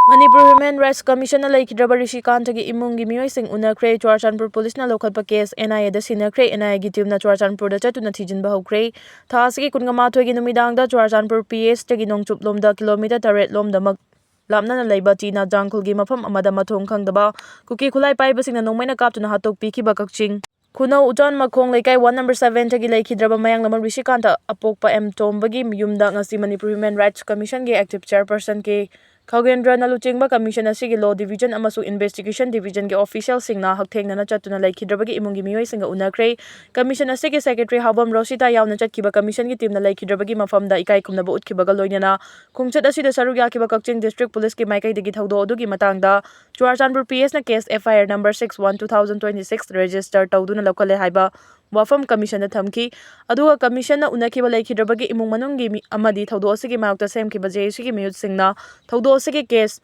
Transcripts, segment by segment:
Manipur Human Rights Commission na laikidraba Rishikantagi imungi miyoising unakre Churachandpur Police na lokhatpa case NIA da sinakre NIA gi team na Churachandpur da chatuna thijinba hokre thasigi kungamatho gi numidang da Churachandpur PS tagi nongchup lomda kilometer 8 lomda mak lamna na leiba tina jangkhul gi mafam amada mathong khangdaba Kuki khulai paiba singna nongmaina kaptuna hatok pikhiba kakching Kunau ujan makhong laikai 1 number 7 tagi laikidraba mayang lamar Rishikanta apokpa M tombagi yumda ngasi Manipur Human Rights Commission gi active chairperson ke Khagendra Naluchingba Commission asigi Law Division amasu Investigation Division ge official singna hakthengna na chatuna laikidrabagi imungi miyoi singa unakre Commission asigi Secretary Habam Rosita yauna chatkiba Commission gi team na laikidrabagi mafamda ikai khumnaba utkibaga loinana khungchat asida saruk yakiba Kakching District Police ki maikai degi thaudo adugi matangda Churachandpur PS na case FIR number 61 2026 register tawduna lokale haiba wafam commission na thamki aduga commission na unakiba laikidrabagi imung manunggi amadi thaudo asigi mayokta semkiba JC gi miyut singna thaudo asigi case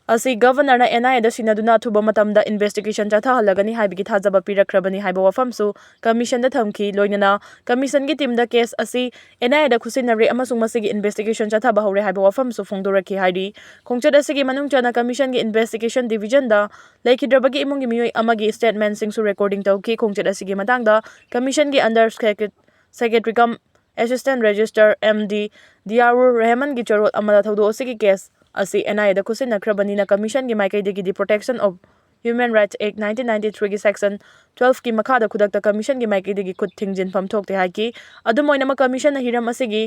asi governor na NIA da sinaduna thuba matamda investigation chatha halagani haibigi thajaba pirakrabani haiba wafamsu commission da thamki loinana commission gi team da case asi NIA da khusinare amasung masigi investigation chatha bahore haiba wafamsu phongdoraki haidi khongchat asigi manungchana commission gi investigation division da laikidrabagi imungi miyoi amagi statement singsu recording tawki khongchat asigi matangda commission gi under secretary kam assistant register MD Diarur Rahman gi charot amada thaudo asigi case asi NIA da khusinnakrabani na commission gi maikai degi the Protection of Human Rights Act 1993 gi section 12 ki makhada khudakta commission gi maikai degi khut thingjin phamthokte haki adumoina ma commission na hiram asigi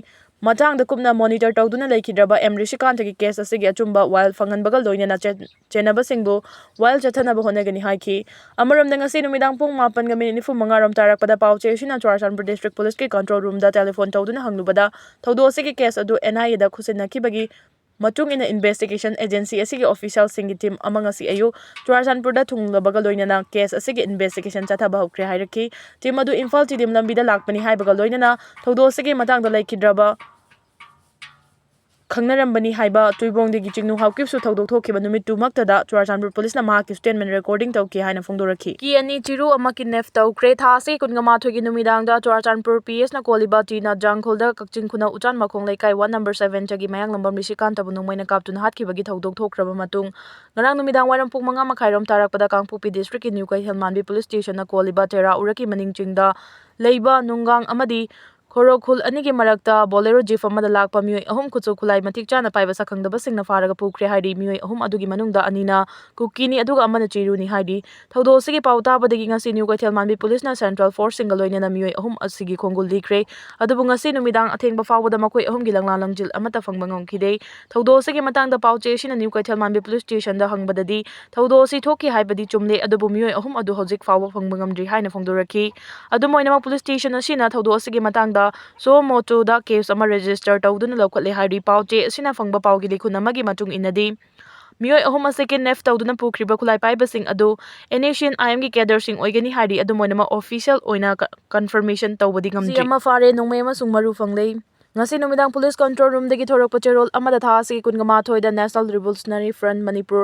matang da kupna monitor tawduna laikidraba M Rishikant gi case asigi achumba while fanganbagal loina na chenaba singbu while chathanaba honagani haki amaram da ngasi numidang pung 8:45 rom tarakpada pauche sina Churachandpur District Police ki control room da telephone tawduna hanglubada thaudo asigi case adu NIA da khusinnakibagi Matung in investigation agency asigi official singi team among asi ayu Churachandpur da thunglabaga loinana case asigi investigation chathaba hokre hairaki team adu Imphal tidim lambida lakpani haibaga loinana thaudo asigi matangda laikidraba Khangnarambani haiba tuibongdegi chingnu haukipsu thaudok thokiba numit tumaktada Churachandpur Police na mahaki statement recording tawki haina phongdoraki ki ani Chiru amaki nef tawkre thasi kungamathogi numidangda Churachandpur PS na koliba tina jangkholda kakching khuna ujan makhong laikai 1 number 7 tagi mayang lambam Rishikanta bunungmaina kaptuna hatkibagi thaudok thokraba matung ngarang numidang waram pung 5 makhairom tarakpada Kangpupi District ki New Kaithalmanbi Police Station na koliba tera uraki maningchingda leiba nungang amadi Khorokhul anigi marakta bolero jeep amada lakpa miyoi ahum khutsu khulai matik chana paiba sakhangdaba singna faraga pukre haidi miyoi ahum adugi manungda anina Kuki ni aduga amana Chiru ni haidi thaudo asigi pauta badagi ngasi New Kaithalmanbi Police na Central Force single loinana miyoi ahum asigi khongul likre adubu ngasi numidang athengba fawada makoi ahum gi langla langjil amata phangba ngomkhide thaudo asigi matangda pauche sina New Kaithalmanbi Police Station da hangbadadi thaudo asi thoki haibadi chumle adubu miyoi ahum adu hojik fawba phangba ngamdri haina phongdoraki adumoina ma police station asina thaudo asigi matangda so moto da case ama register tawduna lokhatle hari pauche asina phangba pawgi likhun amagi matung inadi miyoi ahum second nef tawduna pukriba khulai paiba sing adu Asian IM gi cadre sing oigani hari adu moina ma official oina confirmation tawbadi ngamdri ama fare nongmai ma sung maru phanglei ngasi numidang police control room degi thorok pacherol amada tha asi kunga thoida National Revolutionary Front Manipur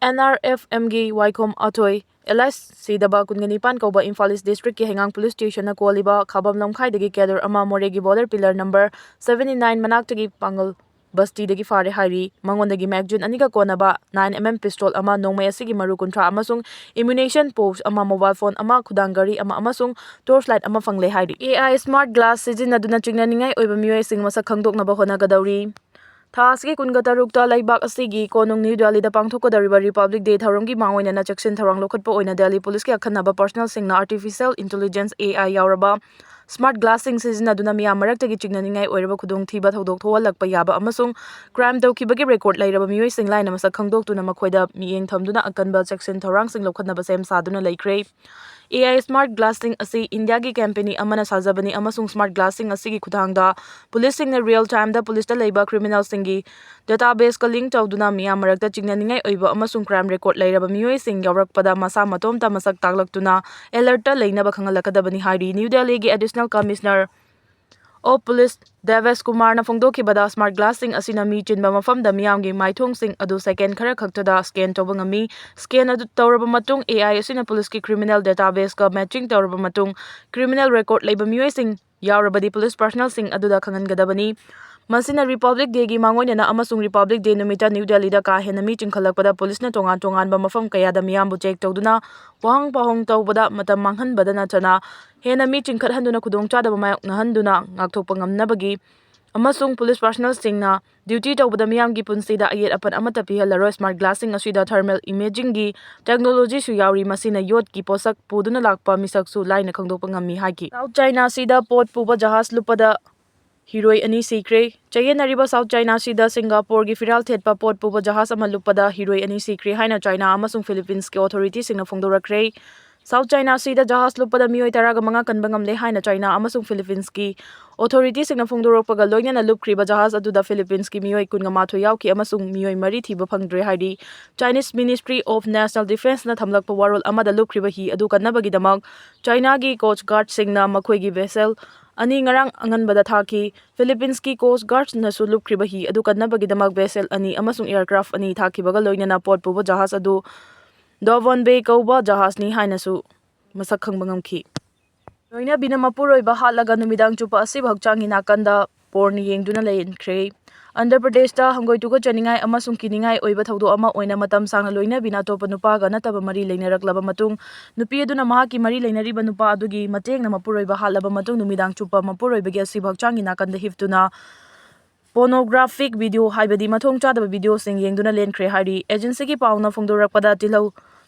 NRFM gi Waikhom Athoi LSC daba kungani-pan kauba Imphal East District ki Hengang Police Station na koliba Khabam Lamkhai dagi cadre ama Moregi border pillar number 79 manaktagi Pangal Basti dagi fare hari mangondagi magazine aniga konaba 9mm pistol ama nongmai asigi maru kuntra amasung ammunition pouch ama mobile phone ama khudangari ama amasung torchlight ama fangle hari AI smart glass sijinaduna chingnaningai oiba miyoi sing masa khangdoknaba honagadauri Thasgi kunga tarukta laibak asigi konung New Delhi da pangthokadariba Republic Day tharomgi mangoina na chaksin tharang lokhatpa oina Delhi Police ki akhanaba personal singna artificial intelligence AI yauraba smart glassing sijinaduna miyam maraktagi chingnaningai oiraba khudong thiba thodok thoalakpa yaba amasung crime tawkibagi record lairaba miyoi singlaina masa khangdoktuna makhoida miyeng thamduna akanba chaksin tharang sing lokhatnaba sem saduna laikre AI smart glassing asi India gi company amana sajabani amasung smart glassing asigi khudangda policing na real time da police da leiba criminal singi database ka link tawduna miyam marakta chingnaningai oiba amasung crime record lairaba miyoi sing yawrakpada masa matomta masak taklaktuna alert ta leinaba khangalakadabani hari New Delhi gi additional commissioner of police Deves Kumar na phongdokibada smart glassing asina mi chinba mafamda miyamgi maithong sing adu second khara khaktada scan tawbangami scan adu tawraba matung AI asina police ki criminal database ka matching tawraba matung criminal record leiba miyoi sing yaurabadi police personnel sing adu da khangan gadabani Masina Republic Day gi mangoinena amasung Republic Day numita New Delhi da ka hena mi chingkhalakpada police na tongan tongan ba mafam kaya da miyam bu check tawduna wahang pahong tawbada matam manghanbada na chana hena mi chingkhat handuna khudong chada ba mayok na handuna ngakthokpa ngamnabagi amasung police personnel singna duty tawbada miyam gi punsida ayet apan amata pihalaro smart glassing asida thermal imaging gi technology su yauri masina yot ki posak puduna lakpa misak su laina khangdokpa ngammi hagi South China sida pot puba jahas lupada Hiroi ani sikre chayenariba South China sida Singapore gi firal thetpa pot puba jahas ama lupada hiroi ani sikre haina China amasung Philippines ke authorities singna phongdorakre South China sida jahas lupada mioi taraga manga kanbangamle haina China amasung Philippines ki authorities singna phongdorakpaga loinana lupkriba jahas aduda Philippines ki mioi kungamatho yauki amasung mioi mari thiba phangdre haidi Chinese Ministry of National Defense na thamlakpa warol amada lupkriba hi adu kannabagi damak China gi Coast Guard singna makhoi gi vessel ani ngarang anganbada thaki Philippines ki Coast Guard na sulub kriba hi adu kannabagi damak vessel ani amasung aircraft ani thaki baga loinana pot puba jahas adu Dovon Bay kauba jahas ni haina su masak khangba ngamki loina bina mapuroi ba halaga numidang chupa asi bhakchang hinakanda porn yengduna lenkre Andhra Pradesh da hangoi tuga chaningai amasung kiningai oiba thaudo ama oina matam sangna loina bina topa nupa ga nataba mari leinaраklaba matung nupi aduna mahaki mari leinariba nupa adugi matengna mapuroi ba halaba matung numidang chupa mapuroi bagi asi bhakchang hinakanda hiftuna pornographic video haibadi mathong chadaba video sing yengduna lenkre hari agency ki pauna phongdorakpada tilau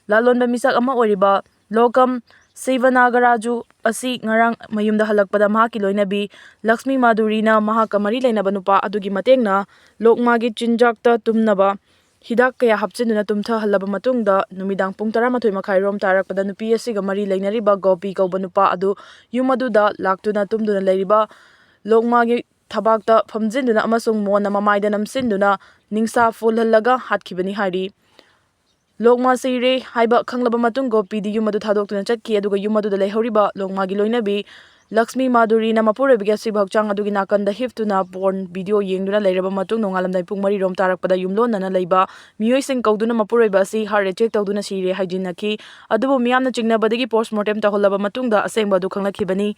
lalonba misak ama oriba lokam Sevanagaraju asi ngarang mayumda halakpada mahaki loinabi Lakshmi Madurina mahakamari lainaba nupa adugi matengna lokmagi chinjakta tumnaba hidak kaya hapchinuna tumtha halaba matungda numidang pung 12 makhai rom tarakpada nupi asiga mari lainariba Gopi kauba nupa adu yumaduda laktuna tumduna leiriba lokmagi thabakta phamjinduna amasung mona mamaida namsinduna ningsa fulhallaga hatkibani hari Lokma sire haiba khanglaba matung Gopi di yumadu thadokuna chatki aduga yumadu da lehoriba lokma gi loinabi Lakshmi Maduri na mapure biga si bhakchang adugi nakanda hiftuna porn video yengduna leiraba matung nongalamdai pung mari rom tarakpada yumlon nana leiba miyoi sing kauduna mapure ba si hare check tawduna sire haijinaki adubu miyamna chingnabadagi postmortem tahollaba matungda asengba du khanglakhibani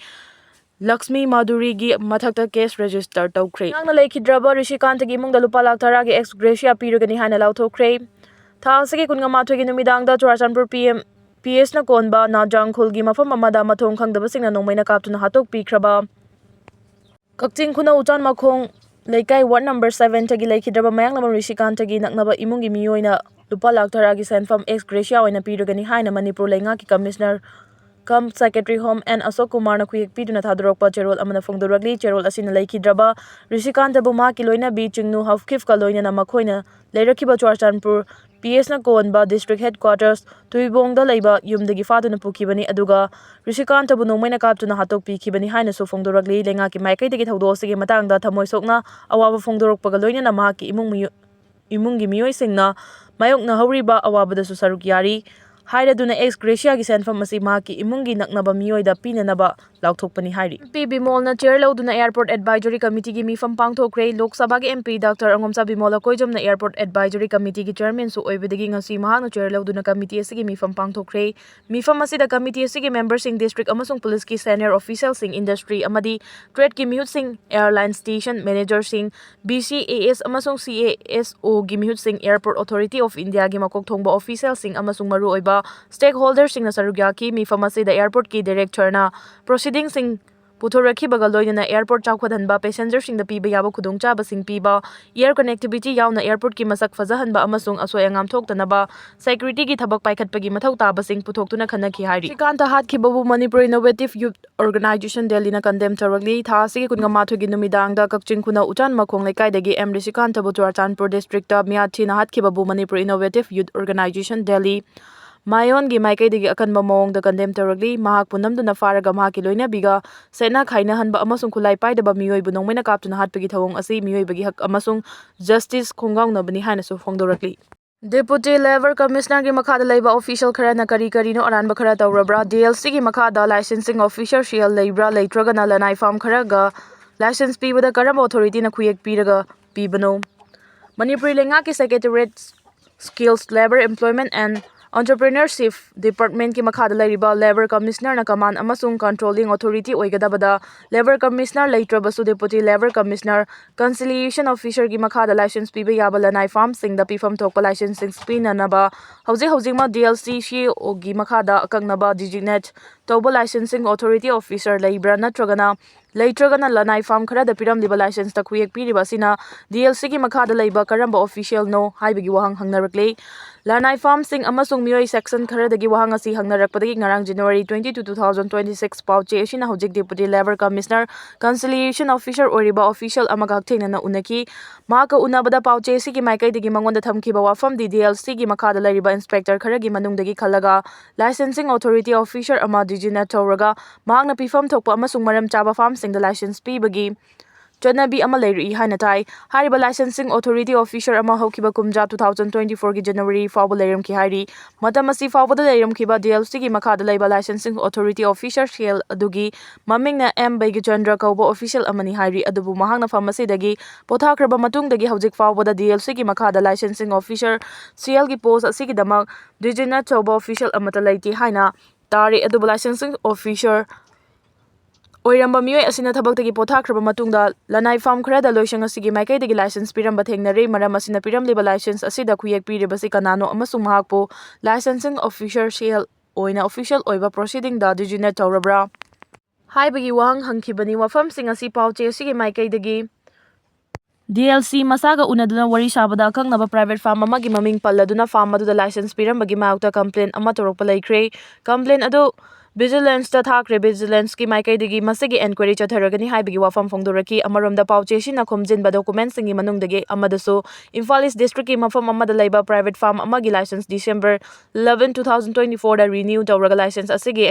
Lakshmi Maduri gi Mathakta case register tawkhre nangna leikhidraba Rishikant gi mungda lupa lakh thara gi ex gratia pirugani haina lauthokre Thasagi kungamathogi numidangda churachandpur PS na konba na jangkhulgi mafam amada mathong khangdaba singna nongmaina kaptuna hatok pikraba Kakching khuna utan makhong leikai ward number 7 tagi leikhidraba mayanglam Rishikant tagi naknaba imungi miyoina lupa lakh tharagi senfam ex gratia oina pirugani haina Manipur lenga ki commissioner Kam Secretary Home and Asok Kumar na kuyek piduna thadorokpa cherol amana phongdoragli cherol asina leikhidraba Rishikant buma ki loina bi chingnu hafkif ka loina na makhoina leirakhiba churachandpur PS na konba district headquarters tuibongda leiba yumdagi faduna pukibani aduga Rishikant bu nongmaina kaptuna hatok pikibani haina so phongdoragli lenga ki maikai dagi thaudo sige matangda thamoi sokna awaba phongdorokpaga loina na mahaki imungi miyoi singna mayokna horiba awabada su saruk yari Hairaduna ex gratia gi senfam asi mahaki imungi naknaba miyoida pinanaba lauthokpani hairi MP Bimol na chair lauduna airport advisory committee gi mifam pangthokre Lok Sabha gi MP Dr Angomsa Bimola koijom na airport advisory committee gi chairman su oibedagi ngasi mahakna chair lauduna committee asigi mifam pangthokre mifam asida committee asigi members sing district amasung police ki senior officials sing industry amadi trade ki mihut sing airline station manager sing BCAS amasung CASO gi mihut sing airport authority of India gi makok thongba officials sing amasung maru oiba stakeholders sing na sarugyaki mifam asida airport ki director na proceedings sing puthoraki baga loina airport chawkhadanba passenger sing da piba yaba khudongchaba sing piba air connectivity yauna airport ki masak fajahanba amasung asoi angam thoktanaba security gi thabak paikhatpagi mathau taba sing puthoktuna khanaki hari Rishikant hatkibabu Manipur Innovative Youth Organization Delhi na condemn taragli tha sigi kungamathogi numidangda kakching khuna utan makhong lekai dagi M Rishikant bu churachandpur district ta miathi na hatkibabu Manipur Innovative Youth Organization Delhi Mayon gi maikai digi akanba mawong da condemn taragli mahak punamduna faraga mahaki loina biga sena khaina hanba amasung khulai paidaba miyoi bu nongmaina kaptuna hatpagi thawong asi miyoi bagi hak amasung justice khongaungna bani haina su phongdorakli Deputy Labor Commissioner gi makhada leiba official khara na kari no aranba khara tawrabra DLC gi makhada licensing officer shial leibra leitraga na lanai farm khara ga license pibada karam authority na khuyek piraga pibano Manipur lenga ki secretariat skills labor employment and Entrepreneurship Department ki makhada lairiba Labor Commissioner na command amasung controlling authority oigadabada Labor Commissioner leitrabasu Deputy Labor Commissioner Conciliation Officer ki makhada license piba yaba lanai farm singda pifam thokpa license pinanaba hauji ma DLC CEO gi makhada akangnaba designate tawba licensing authority officer leibra natragana lanai farm kharada piramliba license ta khuyek piriba sina DLC ki makhada leiba karamba official no haibagi wahang hangnarakle lanai farm sing amasung miyoi section kharadagi wahang asi hangnarakpadagi ngarang January 22 2026 pauche asina hojik Deputy Labor Commissioner Conciliation Officer oriba official amaga thenana unaki maka unabada pauche si ki maikai digi mangonda thamkiba wafam di DLC gi makhada lariba inspector kharagi manungdagi khalaga licensing authority officer ama dijina tawraga mahakna pifam thokpa amasung maram chaba farm sing the license pibagi Chanabi ama leiri haina tai hariba licensing authority officer ama hokiba kumja 2024 ki January fawba leiram ki hari matamasi fawba da leiram ki ba DLC ki makhada leiba licensing authority officer shell adugi mamingna M Baigi Chandra kauba official amani hari adubu mahangna pharmacy dagi pothakraba matung dagi hojik fawba da DLC ki makhada licensing officer CL ki post asigi damak Dijina Chauba official amata leiti haina tari adubu licensing officer Oiramba miyoi asina thabak dagi pothakraba matungda lanai farm kharada loisang asigi maikai dagi license piramba thengnare maram asina piramliba license asida khuyek piribasi kanano amasung mahakpo licensing officer CL oina official oiba proceeding da diginet tawrabra haibagi wahang hangkhibani wafam sing asi pauche asigi maikai dagi DLC masaga unaduna wari sabada kangnaba private farm amagi maming palladuna farm aduda license pirambagi maukta complaint ama torokpa laikre complaint adu Vigilance ta thakre vigilance ki maikai digi masigi enquiry chatharagani haibagi wafam phongdoraki amaromda pauche sina khomjinba documents singi manungdagi amadasu Imphal East District ki mafam amada laiba private farm amagi license December 11 2024 da renew tawraga license asigi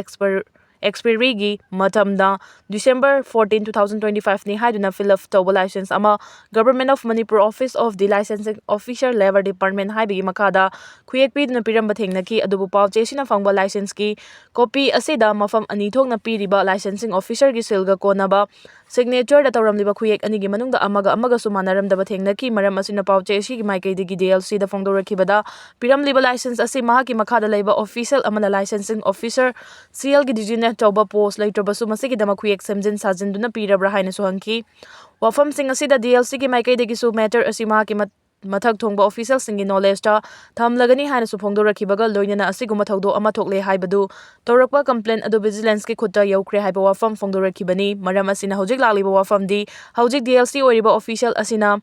expiry gi matamda December 14 2025 ni haiduna fill up tawba license ama Government of Manipur Office of the Licensing Officer Labor Department haibagi makada khuyek piduna piramba thengnaki adubu pauche sina phangba license ki copy asida mafam ani thokna piriba licensing officer gi silga konaba signature da tawramliba khuyek ani gi manungda amaga sumanaramdaba thengnaki maram asina pauche asigi maikai digi DLC da phongdorakibada piramliba license asi mahaki makhada leiba official amana licensing officer CL gi digina tawba post leitrabasu masigi dama khuyek semjin sajinduna pirabra haina suhanki wafam sing asida DLC gi maikai digi su matter asi mahaki mathak thongba official singi knowledge ta thamlagani haina su phongdorakibaga loinana asiguma thawdo ama thokle haibadu torakpa complaint adu vigilance ki khutta yaukre haiba wafam phongdorakibani maram asina hojik lagliba wafam di hojik DLC oriba official asina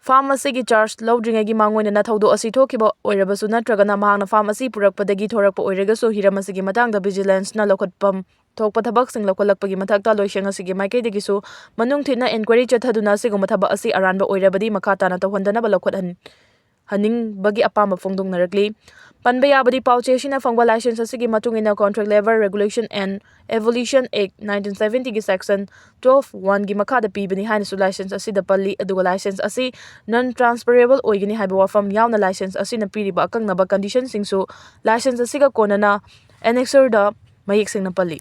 Pharmacy ki charge lodring gi mangoina na thawdo asi thokiba oirabasu natragana mahangna pharmacy purakpadagi thorakpa oiragasu hiramasi gi matangda vigilance na lokhatpam thokpa thabak sing lokhalakpagi mathakta loisang asigi maikai dagisu manung thina inquiry chathaduna siguma thaba asi aranba oirabadi makata na tawhandana ba lokhathan haning bagi apama phongdongnarakli panba yabadi pauche sina phangba license asigi matungina contract level regulation and evolution act 1970 gi section 12(1) gi makhada pibani haina su license asida palli aduga license asi non transferable oigini haiba wafam yauna license asina piriba akangnaba condition singsu license asiga konana annexure da mayek singna palli